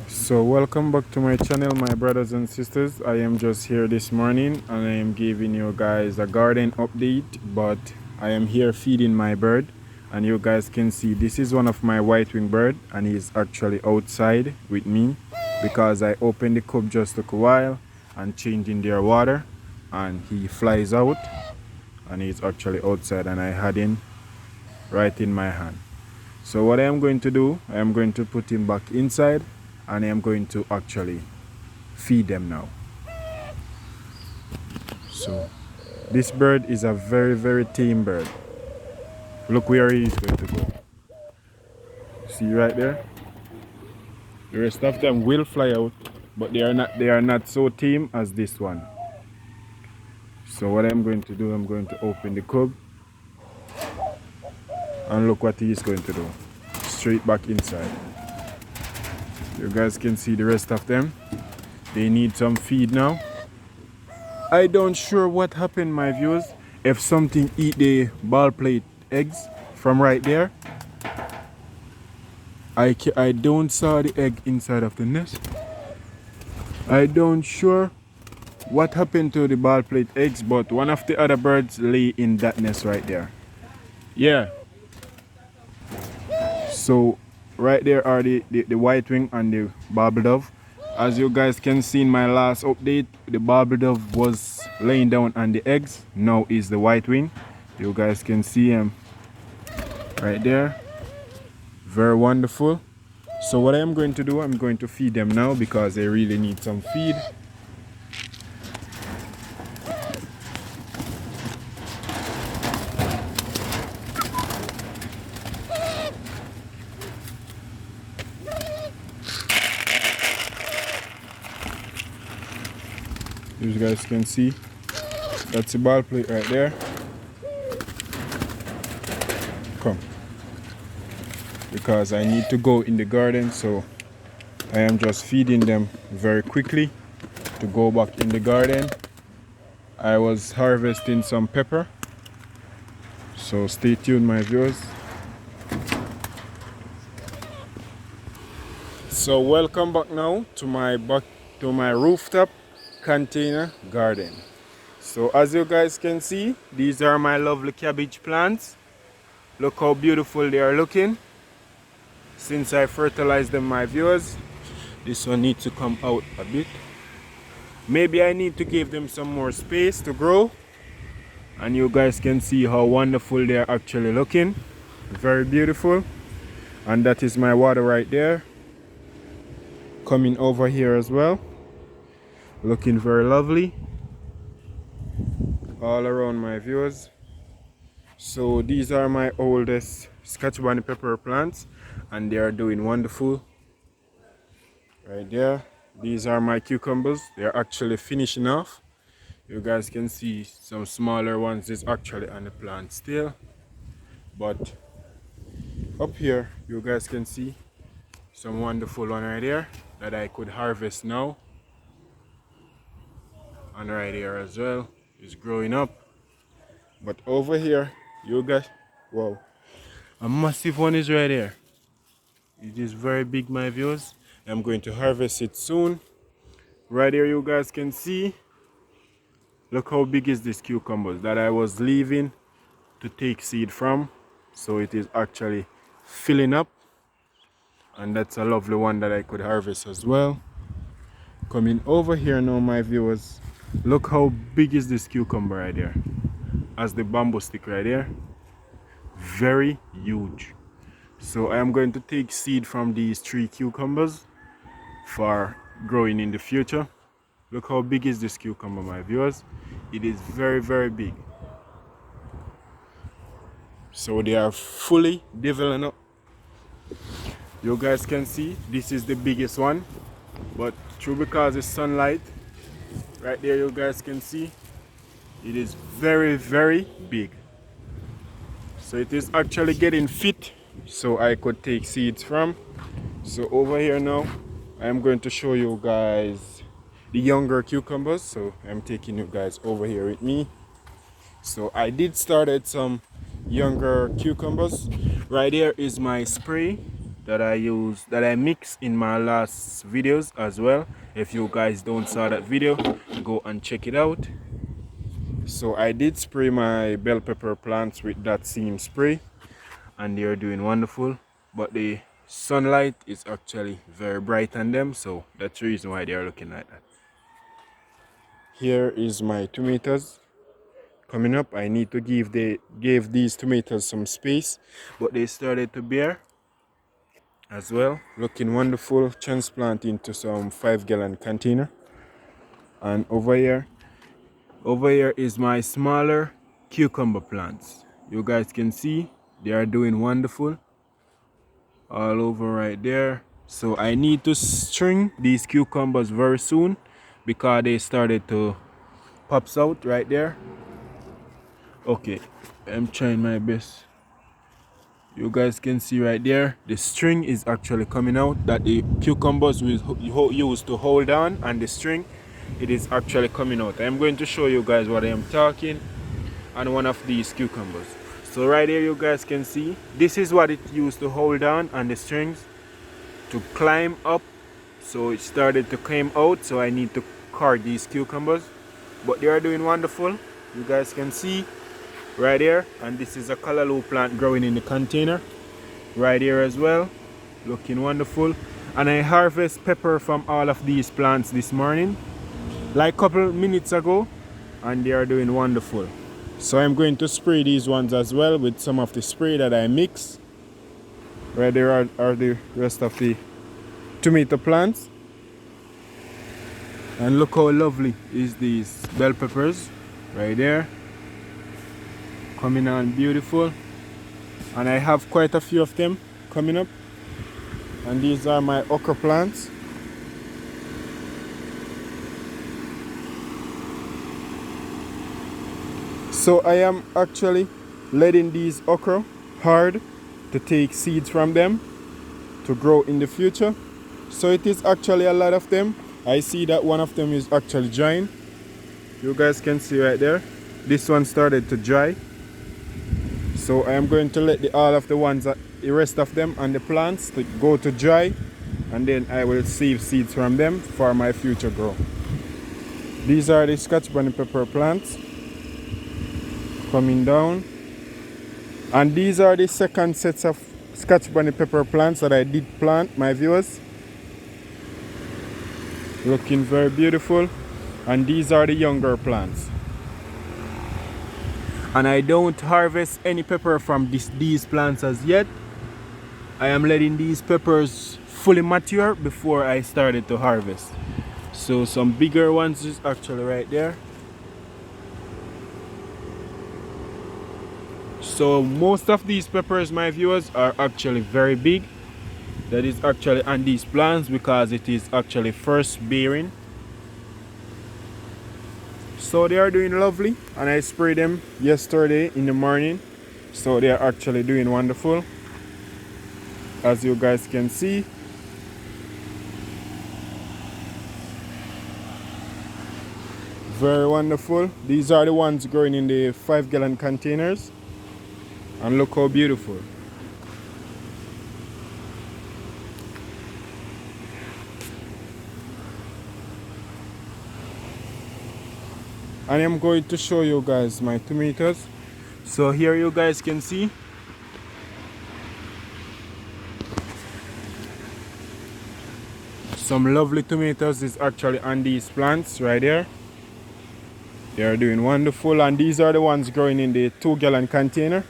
So welcome back to my channel, my brothers and sisters. I am just here this morning and I am giving you guys a garden update, but I am here feeding my bird, and you guys can see this is one of my white-winged bird, and he's actually outside with me because I opened the cup just took a while and changing their water, and he flies out and he's actually outside, and I had him right in my hand. So what I am going to do, I am going to put him back inside and I am going to actually feed them now. So this bird is a very tame bird. Look where he is going to go. See right there? The rest of them will fly out, but they are not so tame as this one. So what I'm going to do, I'm going to open the cub and look what he is going to do. Straight back inside. You guys can see the rest of them. They need some feed now. I don't sure what happened, my viewers. If something eat the ball plate eggs from right there. I don't saw the egg inside of the nest. I don't sure what happened to the ball plate eggs, but one of the other birds lay in that nest right there. Yeah. So right there are the white wing and the barbel dove. As you guys can see in my last update, the barbel dove was laying down on the eggs. Now is the white wing. You guys can see him right there. Very wonderful. So what I am going to do, I'm going to feed them now because they really need some feed. You guys can see that's the ball plate right there. Come, because I need to go in the garden, so I am just feeding them very quickly to go back in the garden. I was harvesting some pepper, so stay tuned, my viewers. So welcome back now to my rooftop container garden. So as you guys can see, these are my lovely cabbage plants. Look how beautiful they are looking since I fertilized them, my viewers. This one needs to come out a bit. Maybe I need to give them some more space to grow, and you guys can see how wonderful they are actually looking. Very beautiful. And that is my water right there coming over here as well, looking very lovely all around, my viewers. So these are my oldest Scotch bonnet pepper plants, and they are doing wonderful right there. These are my cucumbers. They are actually finishing off. You guys can see some smaller ones is actually on the plant still, but up here you guys can see some wonderful one right there that I could harvest now. And right here as well is growing up. But over here you guys, wow, a massive one is right there. It is very big, my viewers. I'm going to harvest it soon. Right here you guys can see, look how big is this cucumbers that I was leaving to take seed from. So it is actually filling up, and that's a lovely one that I could harvest as well. Coming over here now, my viewers, look how big is this cucumber right there, as the bamboo stick right there. Very huge. So I am going to take seed from these 3 cucumbers for growing in the future. Look how big is this cucumber, my viewers. It is very big. So they are fully developing up. You guys can see this is the biggest one, but through because it's sunlight right there, you guys can see it is very big. So it is actually getting fit so I could take seeds from. So over here now I am going to show you guys the younger cucumbers. So I'm taking you guys over here with me. So I did started some younger cucumbers. Right here is my spray that I mix in my last videos as well. If you guys don't saw that video, go and check it out. So I did spray my bell pepper plants with that same spray, and they are doing wonderful, but the sunlight is actually very bright on them, so that's the reason why they are looking like that. Here is my tomatoes coming up. I need to give these tomatoes some space, but they started to bear as well, looking wonderful. Transplant into some 5-gallon container. And over here is my smaller cucumber plants. You guys can see they are doing wonderful all over right there. So I need to string these cucumbers very soon because they started to pops out right there. Okay, I'm trying my best. You guys can see right there, the string is actually coming out that the cucumbers will use to hold on, and the string, it is actually coming out. I'm going to show you guys what I am talking on one of these cucumbers. So right here you guys can see, this is what it used to hold on, and the strings to climb up. So it started to climb out, so I need to card these cucumbers, but they are doing wonderful. You guys can see right here, and this is a callaloo plant growing in the container right here as well, looking wonderful. And I harvest pepper from all of these plants this morning, like a couple minutes ago, and they are doing wonderful. So I'm going to spray these ones as well with some of the spray that I mix. Right there are the rest of the tomato plants, and look how lovely is these bell peppers right there, coming on beautiful. And I have quite a few of them coming up. And these are my okra plants. So I am actually letting these okra hard to take seeds from them to grow in the future. So it is actually a lot of them. I see that one of them is actually drying. You guys can see right there, this one started to dry. So I am going to let all of the ones, the rest of them and the plants to go to dry, and then I will save seeds from them for my future grow. These are the Scotch bonnet pepper plants coming down, and these are the second sets of Scotch bonnet pepper plants that I did plant, my viewers. Looking very beautiful. And these are the younger plants. And I don't harvest any pepper from these plants as yet. I am letting these peppers fully mature before I started to harvest. So some bigger ones is actually right there. So most of these peppers, my viewers, are actually very big. That is actually on these plants because it is actually first bearing. So they are doing lovely, and I sprayed them yesterday in the morning, so they are actually doing wonderful, as you guys can see. Very wonderful. These are the ones growing in the 5-gallon containers, and look how beautiful. I am going to show you guys my tomatoes. So here you guys can see some lovely tomatoes is actually on these plants right there. They are doing wonderful, and these are the ones growing in the 2-gallon container.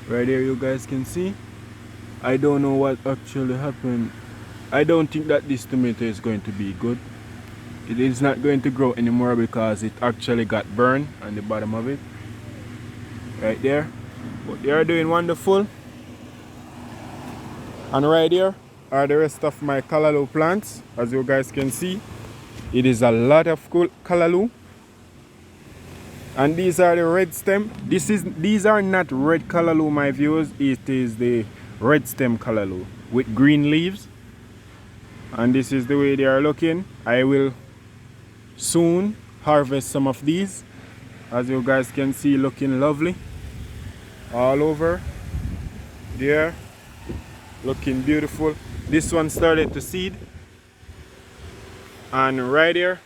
Right there you guys can see. I don't know what actually happened. I don't think that this tomato is going to be good. It is not going to grow anymore because it actually got burned on the bottom of it right there. But they are doing wonderful. And right here are the rest of my callaloo plants. As you guys can see, it is a lot of cool callaloo. And these are the red stem. These are not red callaloo, my viewers. It is the red stem callaloo with green leaves. And this is the way they are looking. I will soon harvest some of these, as you guys can see, looking lovely all over there. looking beautiful. This one started to seed, and right here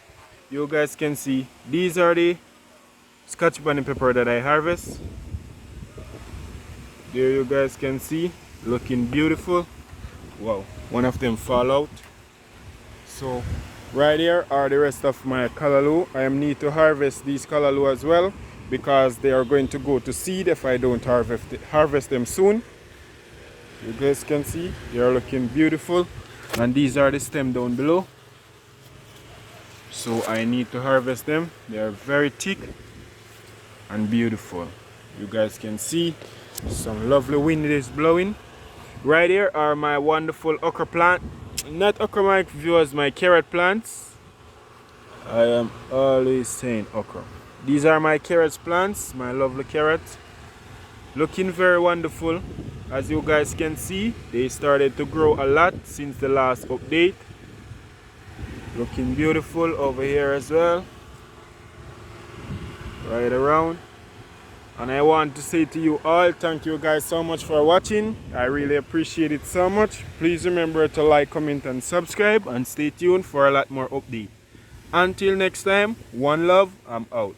you guys can see these are the Scotch bonnet pepper that I harvest. There you guys can see, looking beautiful. Wow, one of them fall out. So right here are the rest of my callaloo. I need to harvest these callaloo as well because they are going to go to seed if I don't harvest them soon. You guys can see they are looking beautiful, and these are the stem down below. So I need to harvest them. They are very thick and beautiful. You guys can see some lovely wind is blowing. Right here are my wonderful okra plant. Not okra, my viewers, my carrot plants. I am always saying okra. These are my carrots plants, my lovely carrots. Looking very wonderful. As you guys can see, they started to grow a lot since the last update. Looking beautiful over here as well. Right around. And I want to say to you all, thank you guys so much for watching. I really appreciate it so much. Please remember to like, comment and subscribe, and stay tuned for a lot more updates. Until next time, one love, I'm out.